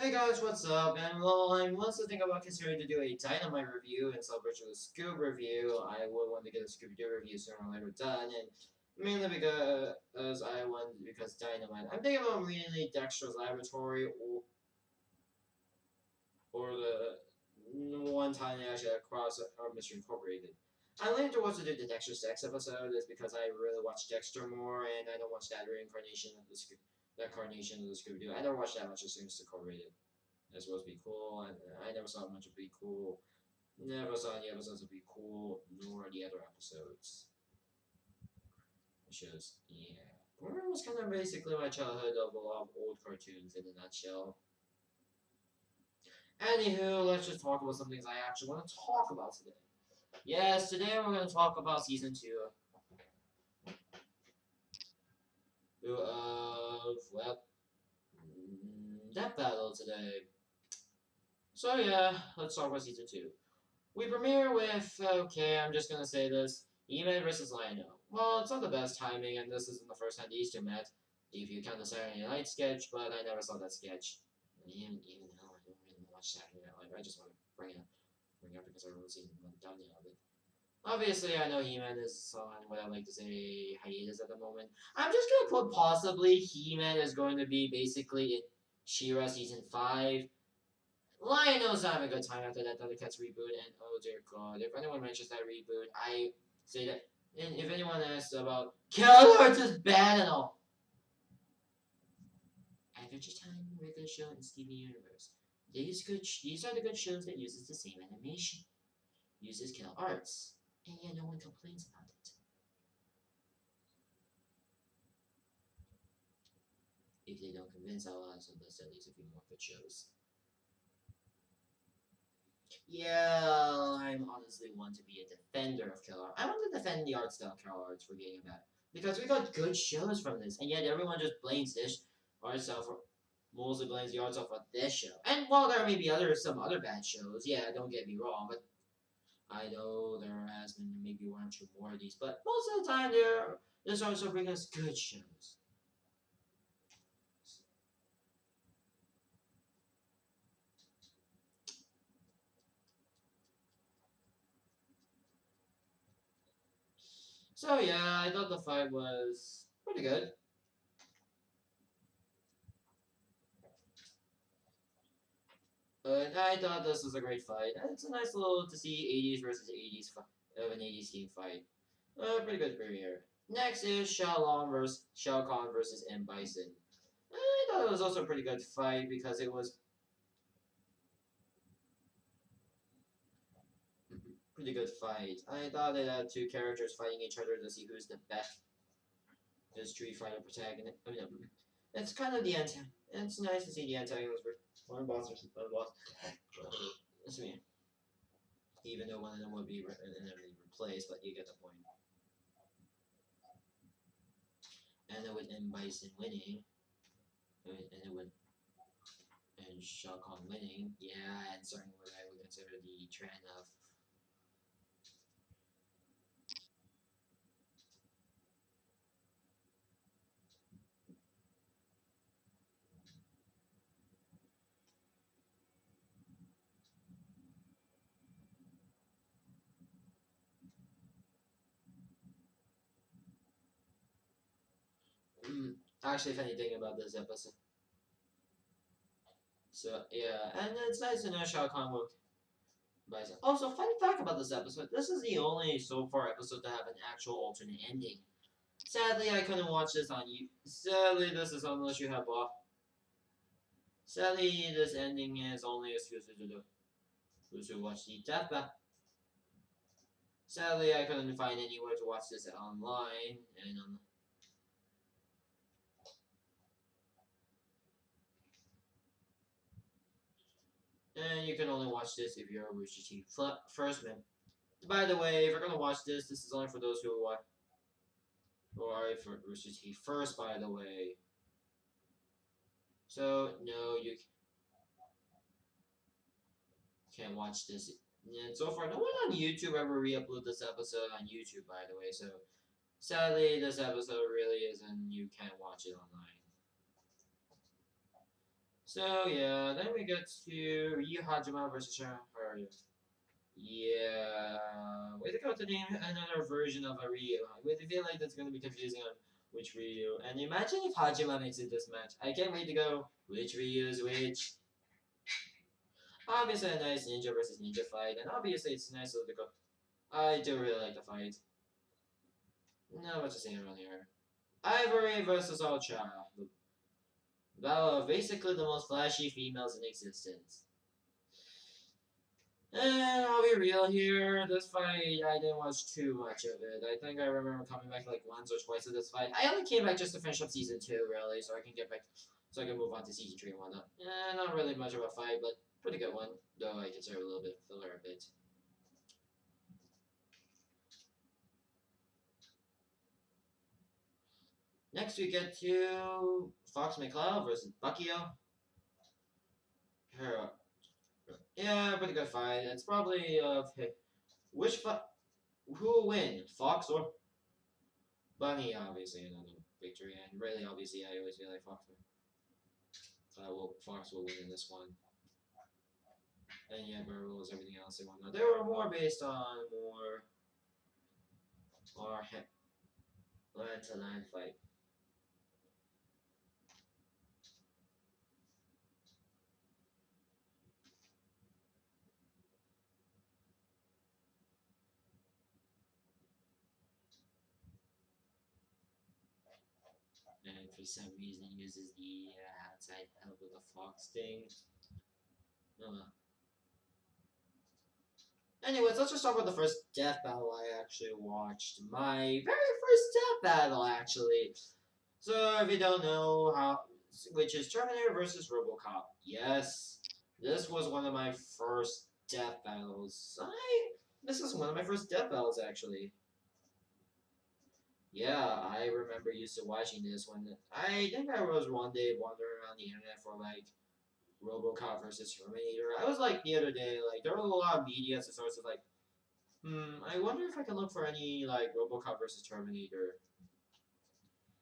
Hey guys, what's up? And well, I'm also thinking about considering to do a Dynamite review and celebration of Scoob review. I would want to get a Scooby-Doo review sooner or later done, and mainly because because Dynamite. I'm thinking about reading Dexter's Laboratory or the one time they actually across our Mystery Incorporated. I leaned towards to do the Dexter Sex episode is because I really watch Dexter more, and I don't watch that reincarnation of that carnation of the Scooby-Doo. I don't watch that much as soon as Incorporated. It's supposed to be cool, and I never saw much of Be Cool. Never saw any episodes of Be Cool, nor the other episodes. It's just, yeah. Boomer was kind of basically my childhood of a lot of old cartoons in a nutshell. Anywho, let's just talk about some things I actually want to talk about today. Yes, today we're going to talk about Season 2 of, well, Death Battle today. So yeah, let's talk about Season 2. We premiere with, okay, I'm just gonna say this, E-Man versus Lionel. Well, it's not the best timing, and this isn't the first time these two met, if you count the Saturday Night sketch, but I never saw that sketch. Even though I don't really watch Saturday Night Live, I just want to bring it up because I haven't seen one done yet of it. Obviously, I know He-Man is on what I like to say hiatus at the moment. I'm just gonna put possibly He-Man is going to be basically in She-Ra Season 5. Lionel's having a good time after that Thundercats reboot, and oh dear god, if anyone mentions that reboot, I say that. And if anyone asks about Killer Hearts is bad and all, Adventure Time, regular show, and Steven Universe. These are the good shows that uses the same animation, uses Killer Arts, and yet no one complains about it. If they don't convince, I'll also list at least a few more good shows. Yeah, I'm honestly one to be a defender of Killer Art. I want to defend the art style Killer Arts for getting that. Because we got good shows from this, and yet everyone just blames this art style for mostly blames the art style for this show. And while there may be some other bad shows, yeah, don't get me wrong, but I know there has been maybe one or two more of these, but most of the time there's also bring us good shows. So yeah, I thought the fight was pretty good. But I thought this was a great fight. It's a nice little to see 80s versus 80s of an 80s team fight. Pretty good premiere. Next is Shao Kahn versus M Bison. I thought it was also a pretty good fight because it was pretty good fight. I thought it had two characters fighting each other to see who's the best Street Fighter protagonist. I mean, it's kind of the antagonist. It's nice to see the antagonist for one boss versus one boss. That's me. Even though one of them would be inevitably replaced, but you get the point. And it would end Bison winning. And it would end Shao Kahn winning. Yeah, and starting what I would consider the trend of actually funny thing about this episode. So yeah, and it's nice to know Shao Kahn will Bison. Also, funny fact about this episode: this is the only so far episode to have an actual alternate ending. Sadly, I couldn't watch this on you. Sadly, this is unless you have Sadly, this ending is only exclusive to those who watch the Death Battle. Sadly, I couldn't find anywhere to watch this online, and you can only watch this if you're a Rooster Teeth first man. By the way, if you're gonna watch this, this is only for those who are for Rooster Teeth first. By the way, so no, you can't watch this. And so far, no one on YouTube ever re-uploaded this episode on YouTube. By the way, so sadly, this episode really isn't. You can't watch it online. So yeah, then we get to Ryu Hajima versus Haruya. Yeah, way to go to name another version of a Ryu. I feel like that's gonna be confusing on which Ryu. And imagine if Hajima makes it this match. I can't wait to go which Ryu is which. Obviously a nice ninja versus ninja fight, and obviously it's nice to go. I do really like the fight. Not much to say around here. Ivory versus Ultra. Battle of basically the most flashy females in existence. And I'll be real here, this fight, I didn't watch too much of it. I think I remember coming back like once or twice to this fight. I only came back just to finish up season 2, really, so I can get back, so I can move on to season 3 and whatnot. Not really much of a fight, but pretty good one, though I consider a little bit filler a bit. Next we get to Fox Mccloud versus Pacquiao. Yeah, pretty good fight. It's probably which who will win, Fox or Bunny? Obviously, another victory, and really, obviously, I always feel like Fox will win in this one. And yeah, but rules, everything else and whatnot. They were more based on more land to land fight. And for some reason uses the outside help with the Fox thing. Anyways, let's just talk about the first death battle I actually watched. My very first death battle, actually. So, if you don't know how, which is Terminator versus RoboCop. Yes, this was one of my first death battles. This is one of my first death battles, actually. Yeah, I remember used to watching this when I think I was one day wandering around the internet for like RoboCop versus Terminator. I was like the other day, like there were a lot of media sources like, I wonder if I can look for any like RoboCop versus Terminator.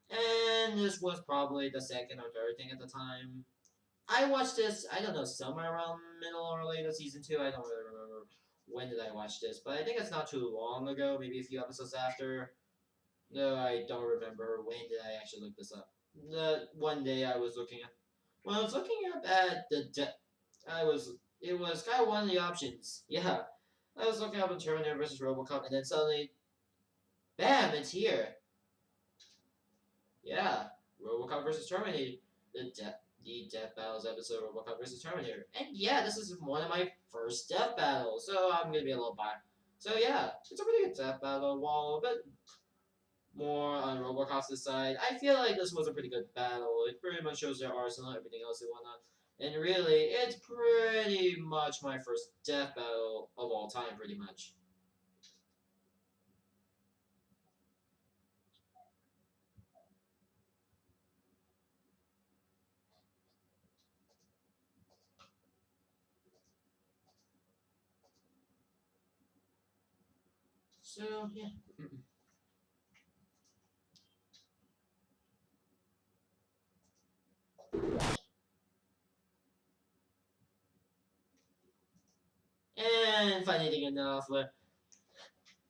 And this was probably the second or third thing at the time. I watched this, I don't know, somewhere around middle or late of season 2. I don't really remember when did I watch this, but I think it's not too long ago, maybe a few episodes after. No, I don't remember when did I actually look this up. The one day I was looking at, when I was looking up at it was kind of one of the options. Yeah, I was looking up in Terminator versus RoboCop, and then suddenly, bam, it's here. Yeah, RoboCop versus Terminator, the Death Battles episode of RoboCop versus Terminator, and yeah, this is one of my first death battles, so I'm gonna be a little biased. So yeah, it's a pretty good death battle, while a bit more on RoboCop's side. I feel like this was a pretty good battle. It pretty much shows their arsenal, everything else and whatnot. And really, it's pretty much my first death battle of all time, pretty much. So, yeah. And funny enough,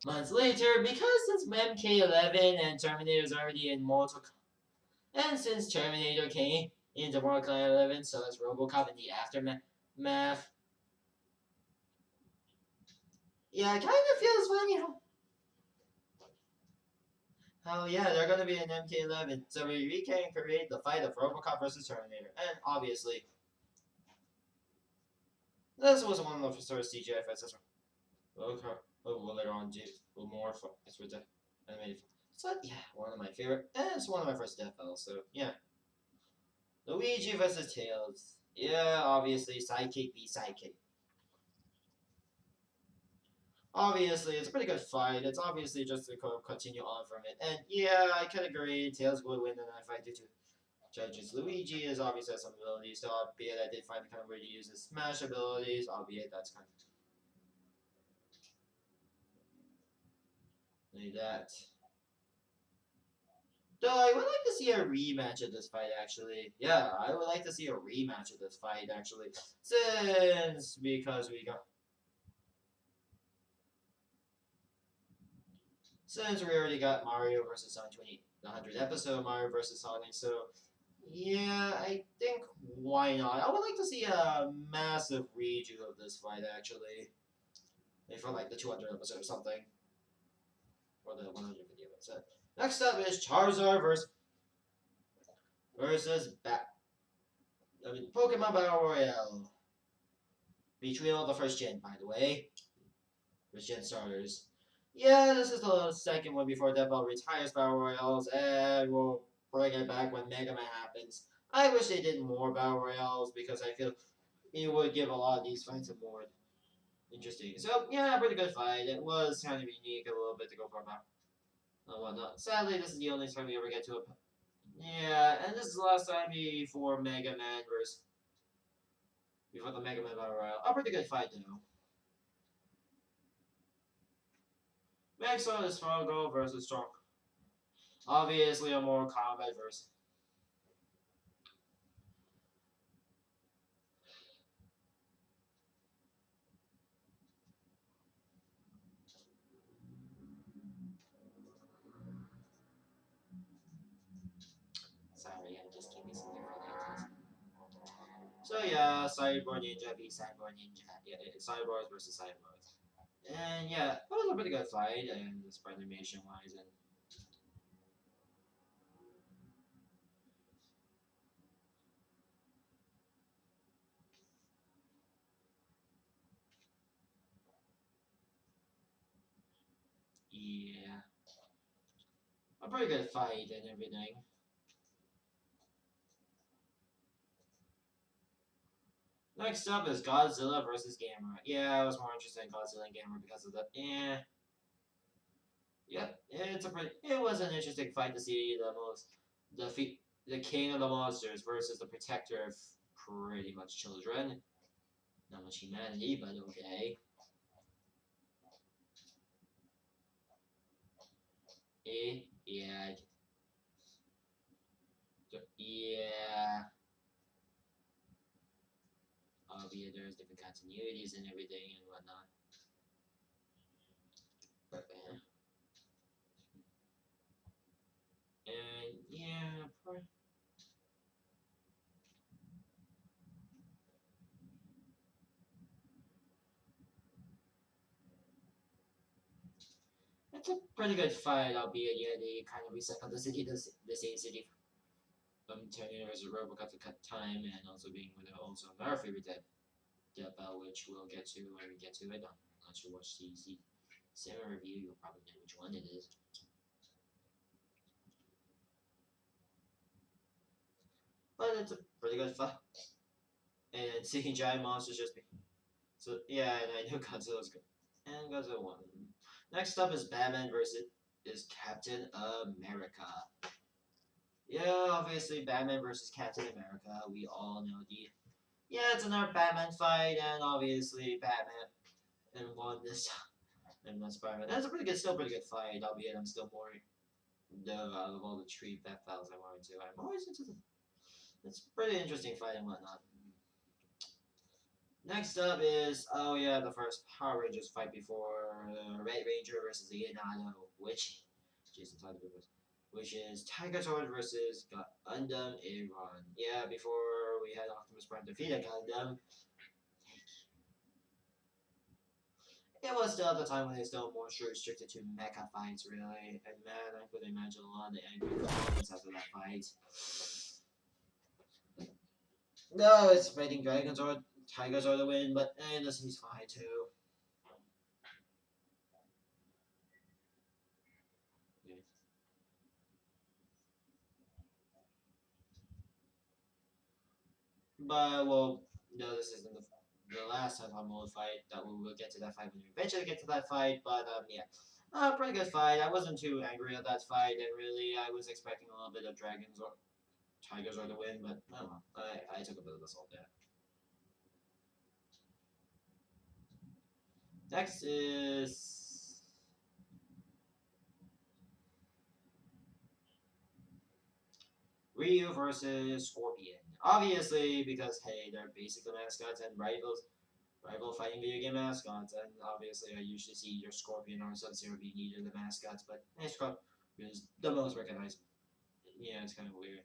months later, because since MK11 and Terminator is already in Mortal Kombat, and since Terminator came into Mortal Kombat 11, so is RoboCop in the aftermath. Yeah, it kind of feels funny how yeah, they're gonna be in MK11, so we can create the fight of RoboCop versus Terminator, and obviously, this was one of the first CGI fights. That's right. RoboCop will later on do more for it's with the animated. So yeah, one of my favorite, and it's one of my first death battles. So yeah, Luigi versus Tails. Yeah, obviously, sidekick v sidekick. Obviously, it's a pretty good fight. It's obviously just to continue on from it. And yeah, I can agree, Tails would win in that fight due to judges. Luigi is obviously has some abilities, so albeit I did find the kind of weird to use his smash abilities, albeit that's kind of like that. Though I would like to see a rematch of this fight, actually. Yeah, I would like to see a rematch of this fight, actually. Since we already got Mario versus Sonic 20, the 100th episode, Mario versus Sonic, so yeah, I think why not? I would like to see a massive redo of this fight, actually. Maybe for like the 200th episode or something. Or the 150th episode. Next up is Charizard versus Pokemon Battle Royale. Between all the first gen, by the way. First gen starters. Yeah, this is the second one before Deadpool retires Battle Royales, and we'll bring it back when Mega Man happens. I wish they did more Battle Royales because I feel it would give a lot of these fights a more interesting. So, yeah, pretty good fight. It was kind of unique a little bit to go for a battle and whatnot. Sadly, this is the only time we ever get to a. Yeah, and this is the last time before Mega Man versus. Before the Mega Man Battle Royale. A pretty good fight, though. Maxwell is Fargo versus Strong. Obviously, a more combat versus. Sorry, I'm just keeping something for later. So yeah, Cyborg Ninja v Cyborg Ninja. Yeah, it's Cyborgs versus Cyborgs. And yeah, it was a pretty good fight, and the spread animation wise, and yeah, a pretty good fight and everything. Next up is Godzilla versus Gamera. Yeah, I was more interested in Godzilla and Gamera because of the yep. It was an interesting fight to see the king of the monsters versus the protector of pretty much children. Not much humanity, but okay. Yeah, yeah. Albeit there's different continuities and everything and whatnot. But, and yeah, it's a pretty good fight, albeit yeah, they kind of recycled the same city turning as a Robocop to cut time, and also being one of also our favorite Dead Bell, which we'll get to when we get to it. Once you watch the cinema review, you'll probably know which one it is. But it's a pretty good fight. And seeing giant monsters just be so yeah, and I knew Godzilla's good. And Godzilla won. Next up is Batman versus Captain America. Yeah, obviously Batman versus Captain America. We all know the yeah, it's another Batman fight, and obviously Batman and won this and not Spider-Man. That's a still pretty good fight. Albeit I'm still more out of all the three Bat battles I'm more into. I'm always into the. It's a pretty interesting fight and whatnot. Next up is oh yeah, the first Power Rangers fight before Red Ranger versus Leonardo, which is Tiger Sword versus Gundam Iran. Yeah, before we had Optimus Prime defeat Gundam, it was still at the time when they still more restricted to mecha fights, really. And man, I could imagine a lot of the angry comments after that fight. No, it's fighting dragons or tigers or the win, but this he's fine too. Yeah. But well, no, this isn't the last time I'm gonna fight. That we will get to that fight when we eventually get to that fight. But yeah, pretty good fight. I wasn't too angry at that fight, and really, I was expecting a little bit of dragons or tigers or the win, but I don't know. I took a bit of this all day. Next is Ryu versus Scorpion. Obviously, because hey, they're basically mascots and rival fighting video game mascots, and obviously I usually see either Scorpion or Sub-Zero being either the mascots, but hey, Scorpion is the most recognized. Yeah, it's kind of weird.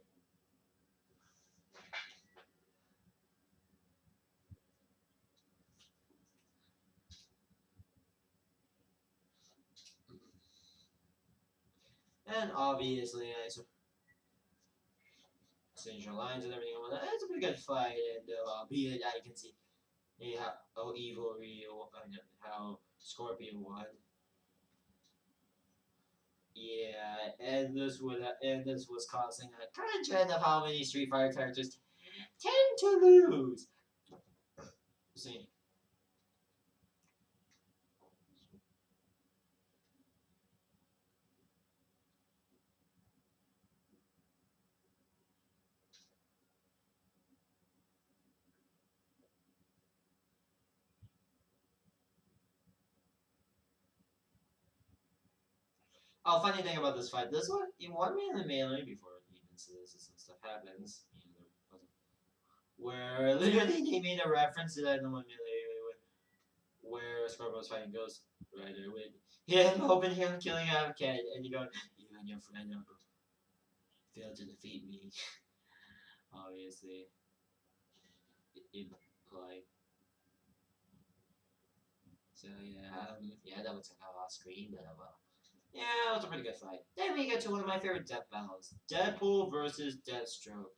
And obviously, I change your lines and everything. It's a pretty good fight, and albeit I can see how evil Ryu and how Scorpion won. Yeah, and this was causing a current trend of how many Street Fighter characters tend to lose. See, oh, funny thing about this fight, this one in one man in melee before even this and stuff happens, where literally they made a reference to that in the one melee where Scorpion was fighting Ghost Rider with him hoping him killing out a cat, and you go, you and your friend failed to defeat me. Obviously, implied. So yeah, that was kind of off screen, but yeah, it was a pretty good fight. Then we get to one of my favorite death battles: Deadpool versus Deathstroke.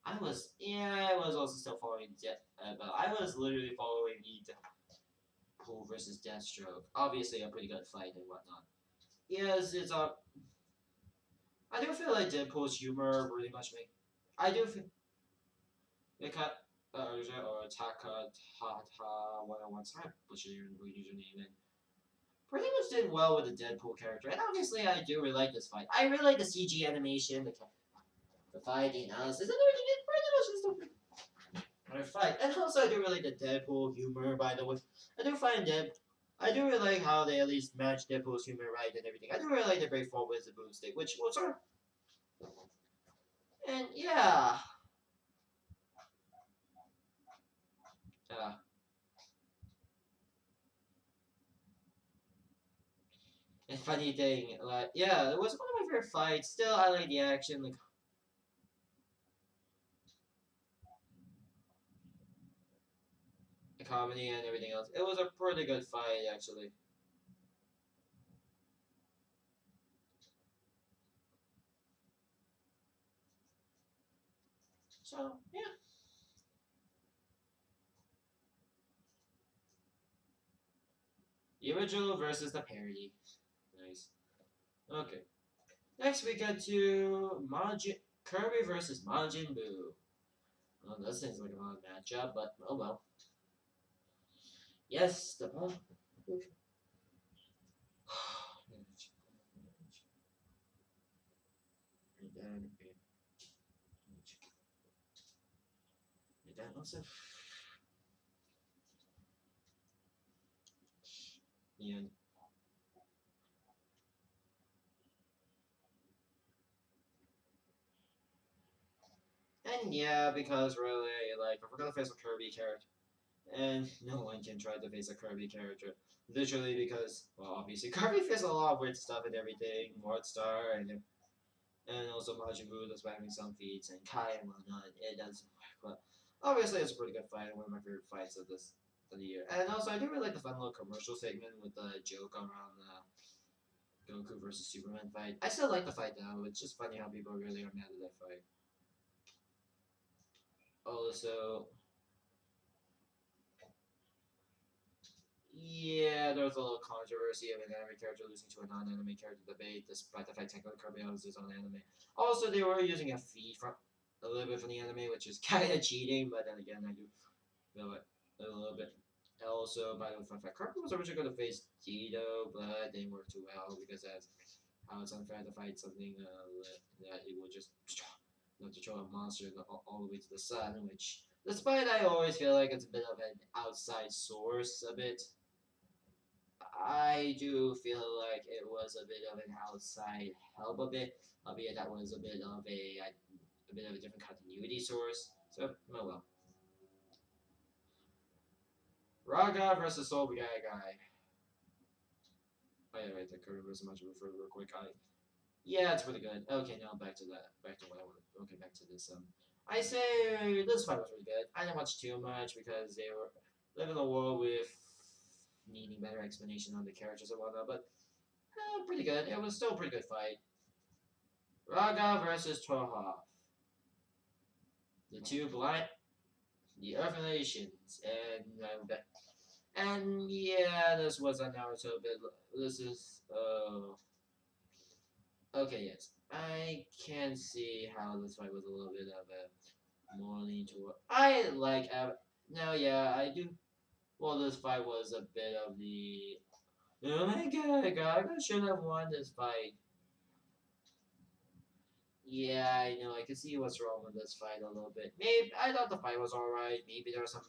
I was also still following but I was literally following the Deadpool versus Deathstroke. Obviously, a pretty good fight and whatnot. Yes, I do feel like Deadpool's humor really much make. I do feel Mika or Taka Tata 101. Sorry, I butchered your username. And pretty much did well with the Deadpool character. And obviously, I do really like this fight. I really like the CG animation, the fight, the analysis, and everything. It pretty much just a fight. And also, I do really like the Deadpool humor. By the way, I do find Dead. I do really like how they at least match Deadpool's humor right and everything. I do really like the breakfall with the boomstick, which was sort of. And yeah. Uh, and funny thing, like, yeah, it was one of my favorite fights. Still, I like the action, the comedy, and everything else. It was a pretty good fight, actually. So, yeah. The original versus the parody. Nice. Okay. Next, we get to Kirby versus Majin Buu. Well, that seems like a odd matchup, but oh well. Yes, the ball. That also. Yeah. And yeah, because really, like, if we're gonna face a Kirby character, and no one can try to face a Kirby character, literally because, well, obviously Kirby faces a lot of weird stuff and everything, Star and also Majin Buu that's having some feats and Kai and whatnot. It doesn't work, but obviously it's a pretty good fight and one of my favorite fights of the year. And also I do really like the fun little commercial segment with the joke around the Goku versus Superman fight. I still like the fight though. It's just funny how people really are mad at that fight. Also, yeah, there was a little controversy of an anime character losing to a non-anime character debate, despite the fact technically Kirby was his own anime. Also, they were using a feed from a little bit from the anime, which is kind of cheating, but then again, I do feel it a little bit. Also, by the way, fun fact, Kirby was originally going to face Tito, but it didn't work too well because that's how it's unfair to fight something that it would just to throw a monster all the way to the sun, which, despite I always feel like it's a bit of an outside source, a bit. I do feel like it was a bit of an outside help a bit, albeit that was a bit of a different continuity source. So, oh well. Raga versus Soul Guy. Oh yeah, right. The current versus match real quick. Yeah, it's pretty good. Okay, now back to that. Back to what I wanted. Okay, back to this. I say this fight was really good. I didn't watch too much because they were living in a world with needing better explanation on the characters and whatnot. But pretty good. It was still a pretty good fight. Raga versus Torhoff. The two blind, the Earth Nations, and yeah, this was a Naruto bit. This is okay. Yes, I can see how this fight was a little bit of a more lean toward. I like. No, yeah, I do. Well, this fight was a bit of the. Oh my god, Gaga should have won this fight. Yeah, I know. I can see what's wrong with this fight a little bit. Maybe I thought the fight was alright. Maybe there were some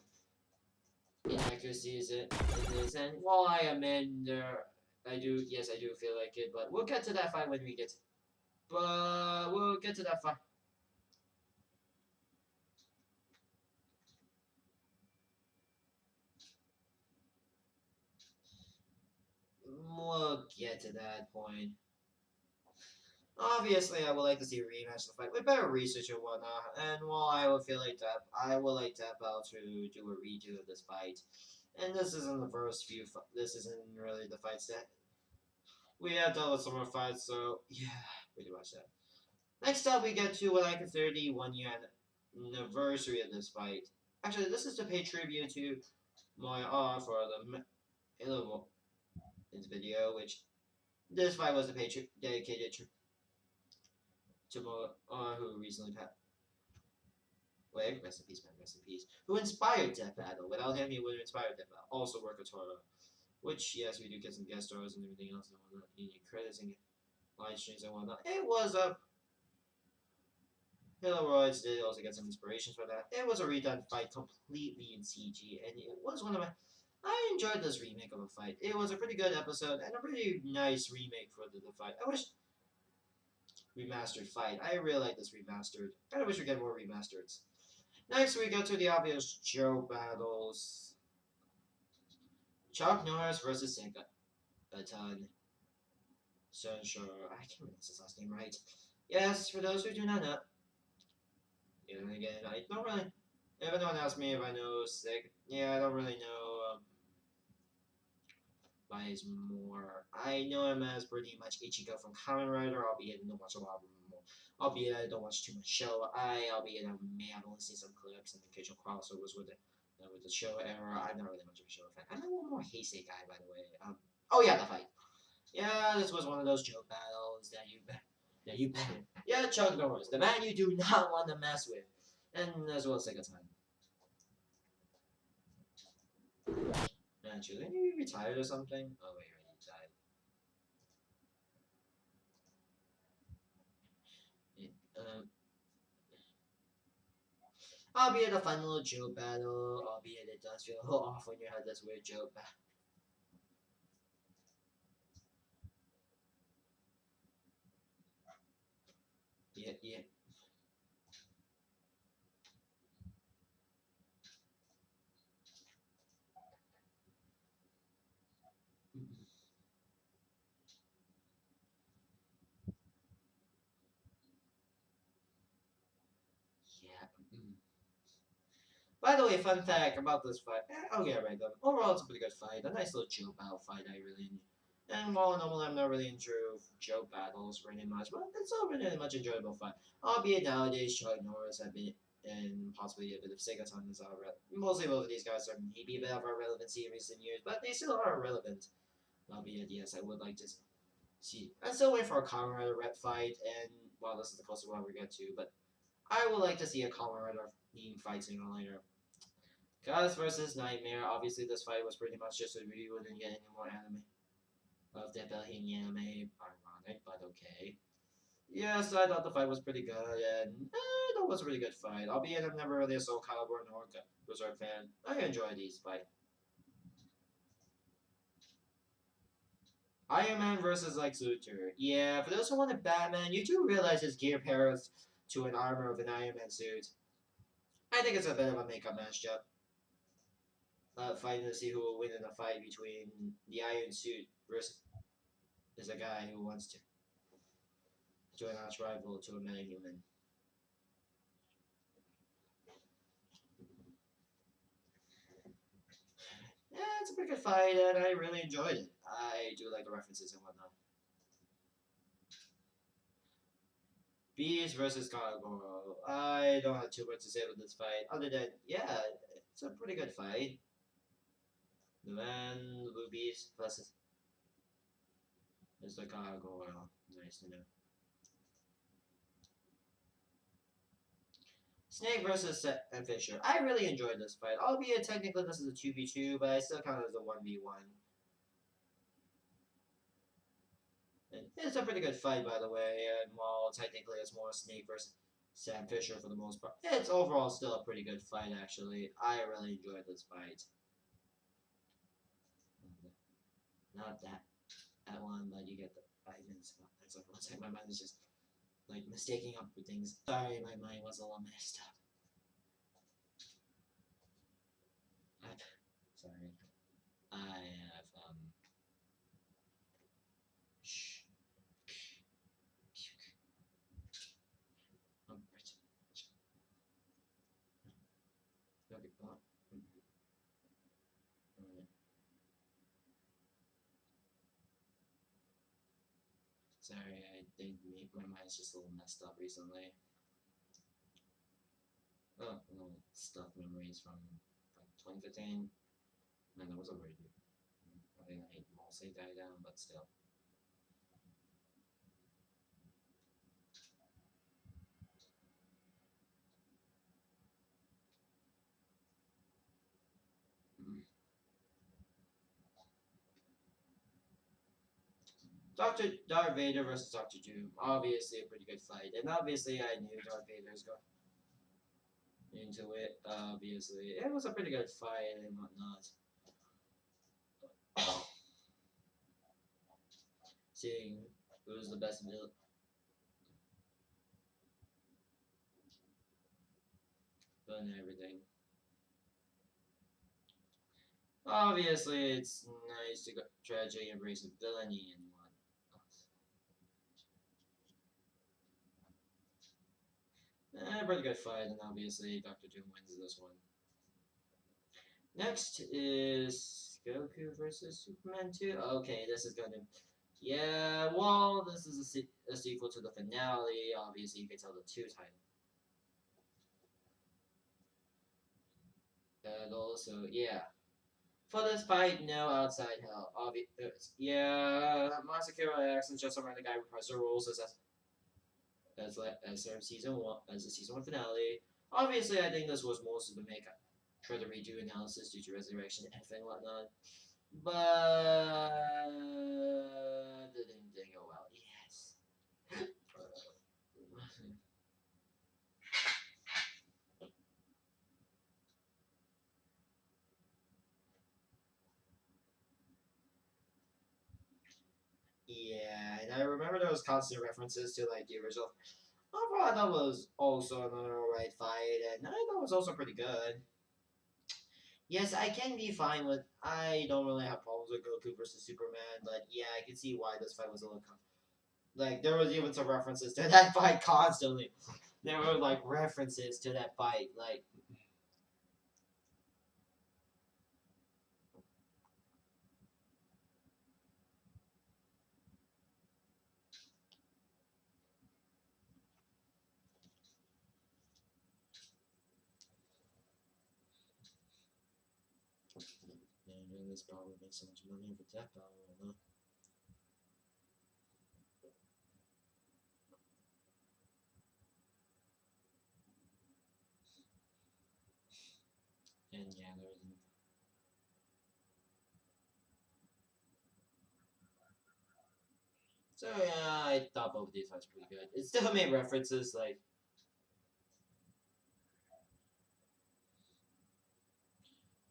inaccuracies in this, and while I am in there, yes, I do feel like it. But we'll get to that fight when we get. But we'll get to that fight. We'll get to that point. Obviously, I would like to see a rematch of the fight with better research and whatnot. And while I would feel like that, I would like Deppel to do a redo of this fight. And this isn't the first few. This isn't really the fights that we have done with some more fights. So yeah, pretty much that. Next up, we get to what I consider the 1 year anniversary of this fight. Actually, this is to pay tribute to my for the this video, which this fight was dedicated to Moa, who recently passed. Wait, rest in peace, man, rest in peace. Who inspired Death Battle? Without him, he wouldn't inspire Death Battle. Also, work with Toro. Which, yes, we do get some guest stars and everything else and whatnot. Unique credits and live streams and whatnot. It was a Hilroids did also get some inspirations for that. It was a redone fight completely in CG, and it was one of my. I enjoyed this remake of a fight. It was a pretty good episode and a pretty nice remake for the fight. I wish remastered fight. I really like this remastered. I wish we get more remasters. Next, we go to the obvious Joe battles. Chuck Norris versus Sega. A ton. Sure, I can't pronounce his last name right. Yes, for those who do not know. And again, I don't really. If anyone asks me if I know Sig, yeah, I don't really know by his more. I know him as pretty much Ichigo from Kamen Rider, albeit I don't watch a lot of more. Albeit I don't watch too much show. Albeit I may have only seen some clips and occasional crossovers with the show era. I'm not really much of a show fan. I'm a little more Heisei guy, by the way. Oh yeah, the fight. Yeah, this was one of those joke battles that you yeah, Chuck Norris, the man you do not want to mess with, and as well as Sega Time. Actually, he retired or something? Oh wait, he died. Albeit a fun little joke battle, albeit it does feel a little off when you have this weird joke battle. Yeah, yeah. Yeah. By the way, fun fact about this fight. I'll get right though. Overall, it's a pretty good fight. A nice little joke battle fight. I really enjoy. And while normally I'm not really into joke battles very much, but it's still really much enjoyable fight. Albeit nowadays, Chuck Norris have been and possibly a bit of Sega Time is mostly both of these guys are maybe a bit of irrelevancy in recent years, but they still are relevant. Albeit, yes, I would like to see. I still wait for a Kamen Rider rep fight, and well, this is the closest one we get to, but I would like to see a Kamen Rider needing fight sooner or later. Goddess versus Nightmare. Obviously, this fight was pretty much just a review. We didn't get any more anime of the Belgian anime. Ironic, but okay. Yes, I thought the fight was pretty good, and that was a really good fight. Albeit I'm never really a Soul Calibur nor Berserk fan. I enjoy these fights. Iron Man versus Lex Luthor. Yeah, for those who wanted Batman, you do realize his gear pairs to an armor of an Iron Man suit. I think it's a bit of a makeup matchup. Fighting to see who will win in a fight between the Iron Suit versus is a guy who wants to join arch rival to a metahuman. Yeah, it's a pretty good fight, and I really enjoyed it. I do like the references and whatnot. Beast versus Gargoyle. I don't have too much to say about this fight, other than, yeah, it's a pretty good fight. The man, the Blue Beast versus Mr. Gargoyle. Nice to know. Snake versus and Fisher. I really enjoyed this fight, albeit technically this is a 2v2, but I still count it as a 1v1. And it's a pretty good fight, by the way, and while technically it's more Snake versus Sam Fisher for the most part, it's overall still a pretty good fight, actually. I really enjoyed this fight. Not that one, but you get the items. It's like, one second, my mind is just, like, mistaking up for things. Sorry, my mind was a little messed up. Sorry. I have, shh. Okay, well, alright. Sorry, I think my mind's just a little messed up recently. Oh, little stuff memories from like 2015. Man, that was a weird year. I think I mostly died down, but still. Doctor Darth Vader versus Doctor Doom. Obviously a pretty good fight, and obviously I knew Darth Vader's going into it. Obviously, it was a pretty good fight and whatnot. Seeing who's the best villain and everything. Obviously, it's nice to go tragedy embrace villainy and whatnot. Pretty good fight, and obviously Doctor Doom wins this one. Next is Goku versus Superman 2. Okay, this is gonna. Yeah, well, this is a sequel to the finale. Obviously, you can tell the 2 title. And also, yeah. For this fight, no outside help. Yeah, Masakura X and just some random guy repressed the rules as season 1 as the season 1 finale. Obviously, I think this was mostly to make try to redo analysis due to resurrection and whatnot. But didn't go well. Yes. Yeah, and I remember there was constant references to like the original. Overall, that was also another alright fight, and I thought it was also pretty good. Yes, I can be fine with. I don't really have problems with Goku versus Superman, but yeah, I can see why this fight was a little. Like there was even some references to that fight constantly. There were like references to that fight, like. And this probably makes so much money for that power, huh? And yeah, there was. So yeah, I thought both of these fights pretty good. It still made references like.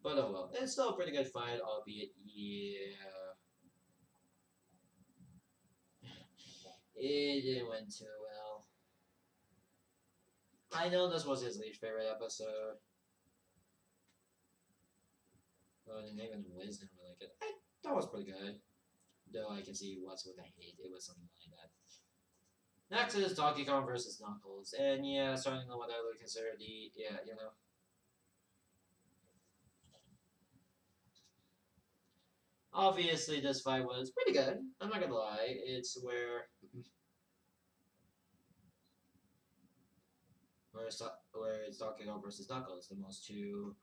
But oh well, it's still a pretty good fight, albeit yeah. it didn't went too well. I know this was his least favorite episode. But even Wiz didn't really get. That was pretty good. Though I can see what's with the hate. It was something like that. Next is Donkey Kong versus Knuckles, and yeah, starting to what I would consider the Obviously, this fight was pretty good. I'm not gonna lie. It's where it's Donkey Kong versus Knuckles, the most two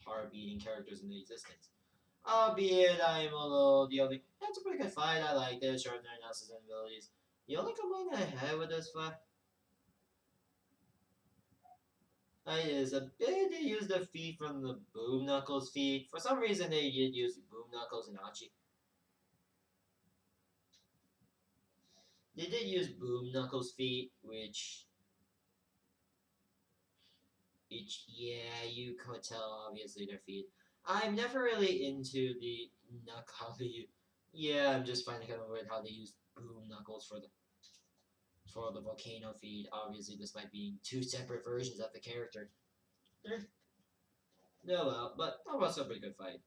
hard-beating characters in existence. Albeit I'm a little the only. That's a pretty good fight. I liked it. Showing their analysis and abilities. The only complaint I had with this fight is a bit they used the feet from the Boom Knuckles feet. For some reason, they did use Boom Knuckles and Achi. They did use Boom Knuckles feet, which yeah, you could tell obviously their feet. I'm never really into the knuckle. Yeah, I'm just finding kind of weird how they use Boom Knuckles for the volcano feed. Obviously, despite being two separate versions of the character. No, well, but that was a pretty good fight.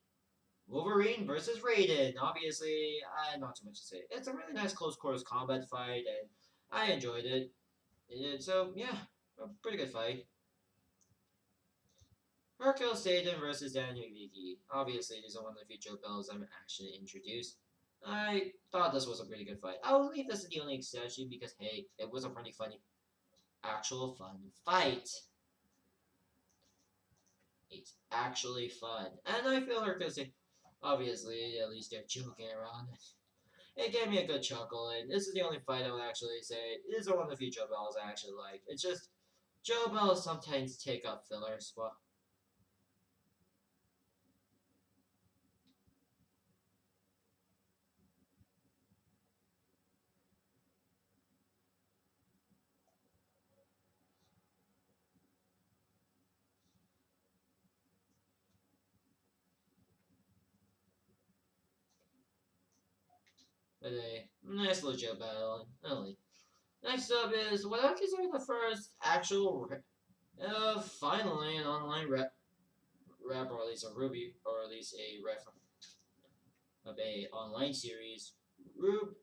Wolverine versus Raiden. Obviously, not too much to say. It's a really nice close quarters combat fight, and I enjoyed it. So yeah, a pretty good fight. Hercule Satan versus Daniel Viki. Obviously, these are one of the few joke battles I'm actually introduced. I thought this was a pretty good fight. I will leave this as the only exception because hey, it was a pretty funny, actual fun fight. It's actually fun, and I feel Hercule Satan. Obviously, at least they're joking around. It gave me a good chuckle, and this is the only fight I would actually say is one of the few Joe Bells I actually like. It's just Joe Bells sometimes take up filler spot. But a nice little Joe battle. Only. Next up is what I consider the first actual, finally an online rap, or at least a Ruby, or at least a ref of a online series. Rube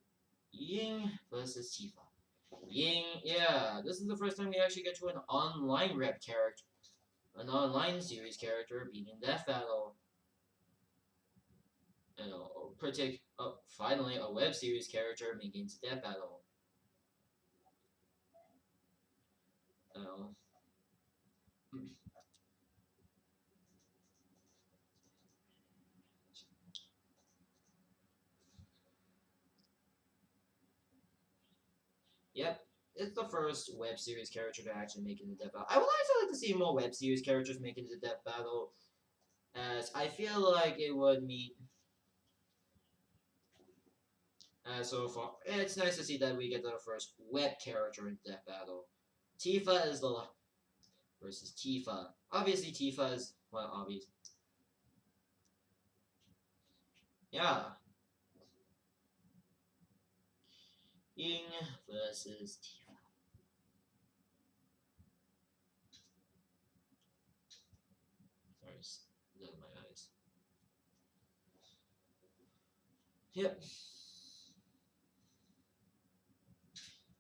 Ying versus Tifa. Ying, yeah, this is the first time we actually get to an online rep character, an online series character being in Death Battle. You know, finally a web series character making into Death Battle. You know. Yep, it's the first web series character to actually make it into Death Battle. I would also like to see more web series characters make it into Death Battle, as I feel like it would mean. So far, it's nice to see that we get the first web character in Death Battle. Tifa is the versus Tifa. Obviously, Tifa is well, obvious. Yeah, Ying versus Tifa. Sorry, those are my eyes. Yep.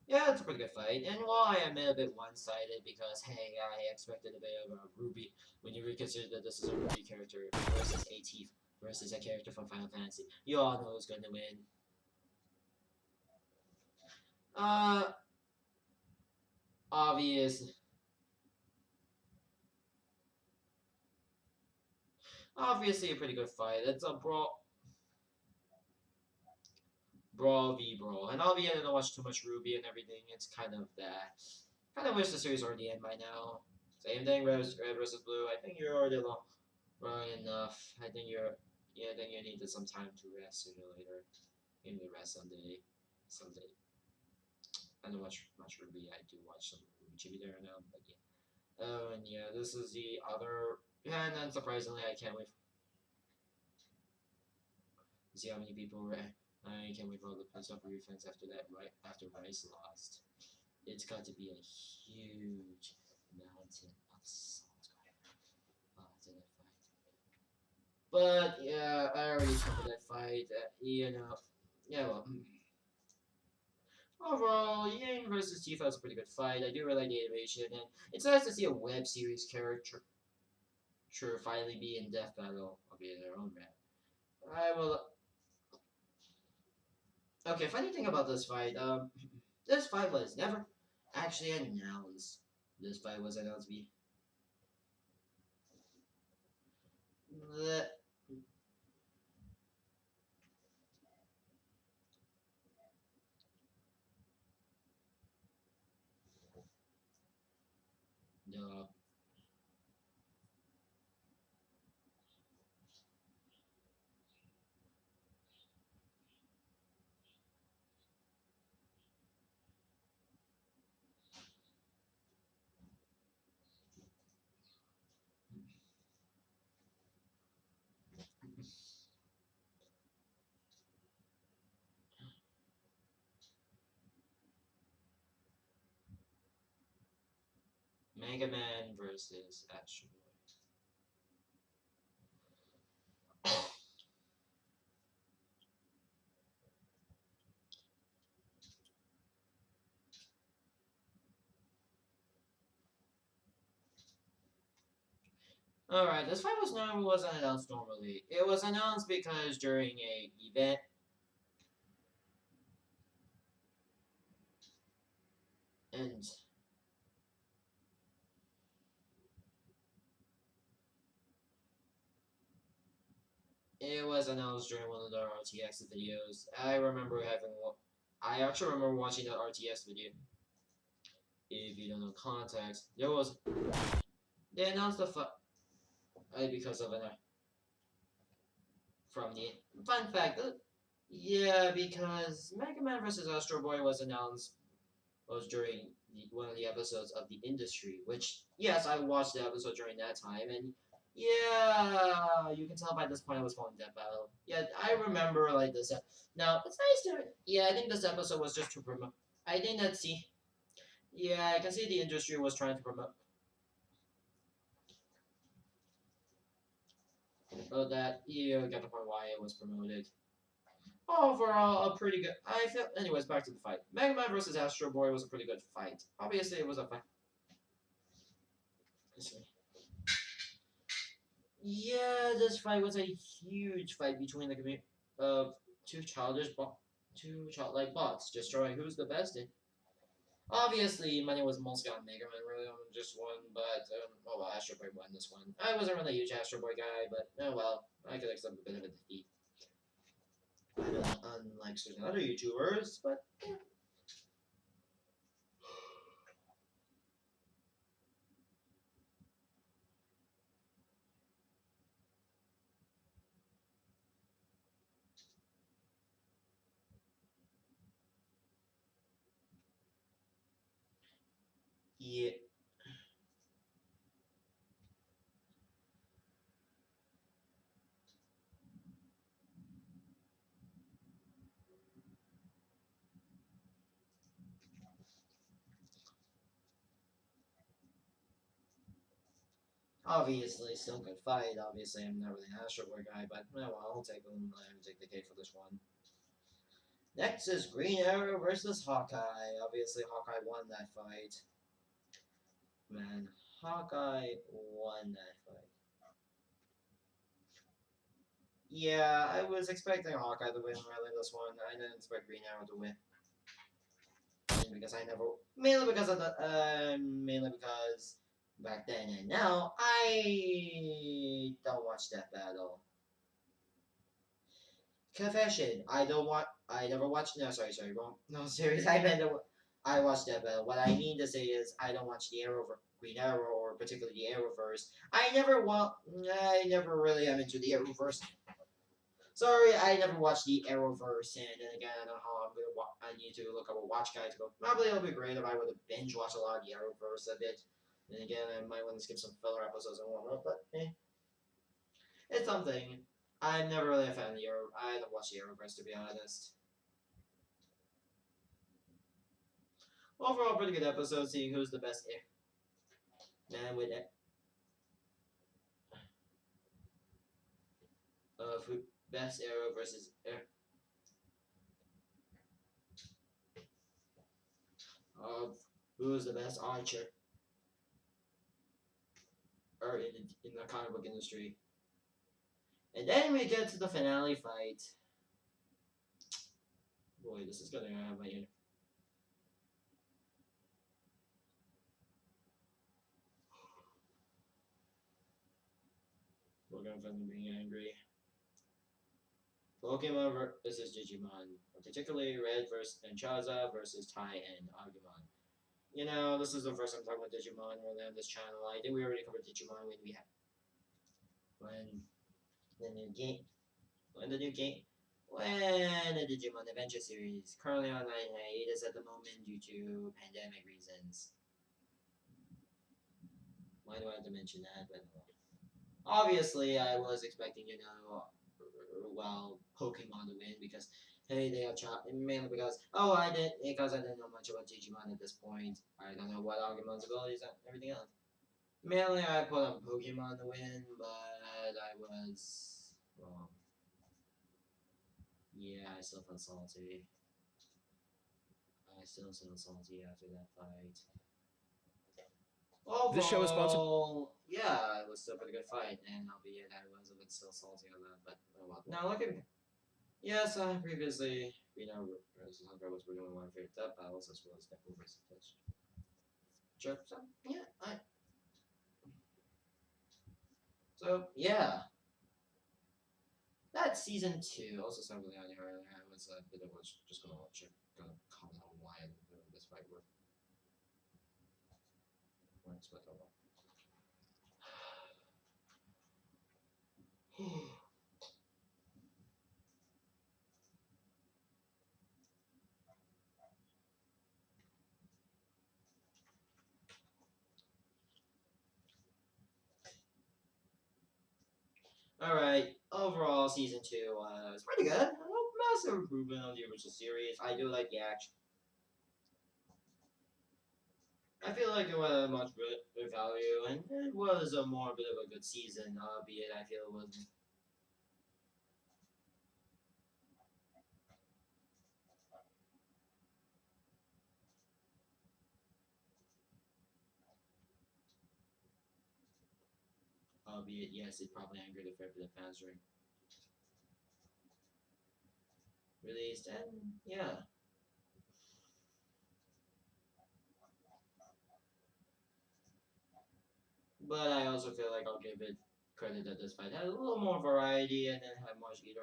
Yeah, it's a pretty good fight. And while I am a bit one-sided because, hey, I expected a bit of a Ruby when you reconsider that this is a Ruby character versus a Tifa versus a character from Final Fantasy, you all know who's going to win. Uh, obvious. Obviously a pretty good fight. It's a brawl v brawl. And albeit I don't watch too much Ruby and everything, it's kind of that. Kind of wish the series already end by now. Same thing, red versus blue. I think you're already long enough. I think I think you needed some time to rest sooner or later. You need to rest someday. Someday. I don't watch much Ruby. I do watch some Ruby Chibi there now, but yeah. Oh, and yeah, this is the other. Yeah, and unsurprisingly, I can't wait to see how many people I can't wait for all the piss up refunds after that. Right after Rice lost, it's got to be a huge mountain of salt after that fight. But yeah, I already covered that fight. You know, yeah. Well, overall, Yang versus Tifa was a pretty good fight. I do really like the animation, and it's nice to see a web series character finally be in death battle, albeit their own map. I will. Okay, funny thing about this fight, this fight was never actually announced. This fight was announced be the the Mega Man versus Astro Boy. Alright, this fight wasn't announced normally. It was announced because during a event, and it was announced during one of the RTX videos. I actually remember watching that RTX video. If you don't know context, they announced the fight because of from the fun fact. Yeah, because Mega Man vs. Astro Boy was during one of the episodes of the industry, which yes, I watched the episode during that time, and yeah, you can tell by this point I was following that battle. Yeah, I remember like this. Now it's nice to yeah, I think this episode was just to promote. I think that see, yeah, I can see the industry was trying to promote. But that you get the point why it was promoted. Overall, a pretty good. I feel. Anyways, back to the fight. Mega Man versus Astro Boy was a pretty good fight. Obviously, it was a fight. Yeah, this fight was a huge fight between the community of two childlike bots, just showing who's the best. And obviously, money was mostly on Mega Man, really on just one. But oh well, Astro Boy won this one. I wasn't really a huge Astro Boy guy, but oh well, I could accept a bit of a defeat. Unlike certain other YouTubers, but yeah. Obviously, still good fight. Obviously, I'm not really an Astro Boy guy, but well, I'll take him. I'll take the cake for this one. Next is Green Arrow versus Hawkeye. Obviously, Hawkeye won that fight. Man, Hawkeye won that fight. Yeah, I was expecting Hawkeye to win really this one. I didn't expect Green Arrow to win. Because I never mainly because back then and now I don't watch that battle. Confession, I never watched, no, sorry, wrong, no, serious, I watched that battle. What I mean to say is, I don't watch the Green Arrow, or particularly the Arrowverse. I never really am into the Arrowverse. Sorry, I never watched the Arrowverse, and then again, I don't know how I'm gonna I need to look up a watch guide to go. Probably it'll be great if I would have binge watched a lot of the Arrowverse a bit. Then again, I might want to skip some filler episodes and whatnot, but it's something. I'm never really a fan of the Arrow. I don't watch the Arrowverse, to be honest. Overall, pretty good episode, seeing who's the best man with it. Who best Arrow versus of who's the best archer or in the comic book industry. And then we get to the finale fight. Boy, this is gonna have my ear. We're gonna find me being angry. Pokemon versus Digimon, particularly Red versus Chaza versus Tai and Agumon. You know, this is the first time talking about Digimon on this channel. I think we already covered Digimon when we had when the new game when the Digimon Adventure series currently on hiatus at the moment due to pandemic reasons. Why do I have to mention that? But obviously, I was expecting, well, Pokemon to win because hey, they have mainly because I didn't know much about Digimon at this point. I don't know what Agumon's abilities and everything else. Mainly, I put on Pokemon to win, but I was wrong. Yeah, I still felt salty. I still feel salty after that fight. Overall, This show is sponsored. Yeah, it was still a pretty good fight, and albeit I was a bit still salty on that, but oh well. Now look at yes, previously versus Hunter was one of my favorite death battles as well as Deadpool versus Touch. Sure. So yeah, that's season 2. Also, something on here. I was a bit of just gonna watch it, gonna comment on why this fight works, but oh well. Alright, overall, season 2 was pretty good. Massive improvement on the original series. I do like the action. I feel like it was much good value, and it was a more bit of a good season, albeit I feel it wasn't. Albeit, yes, it probably angered a fair bit of fans during released, and yeah. But I also feel like I'll give it credit that this fight had a little more variety and then had much either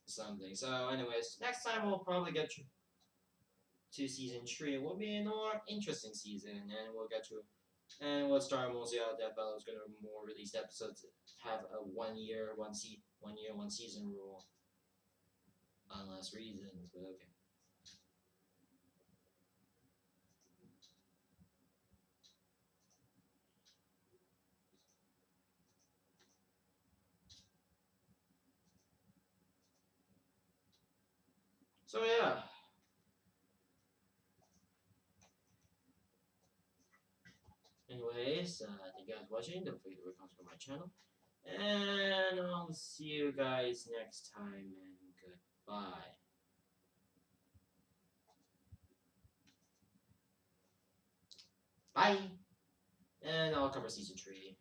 something. So, anyways, next time we'll probably get to season 3. It will be a more interesting season, and we'll get to. And we'll start mostly out that Bella's gonna more released episodes have a 1 year, 1 season rule. Unless reasons, but okay. So yeah. Anyways, thank you guys for watching. Don't forget to subscribe to my channel. And I'll see you guys next time, and goodbye. Bye! And I'll cover season 3.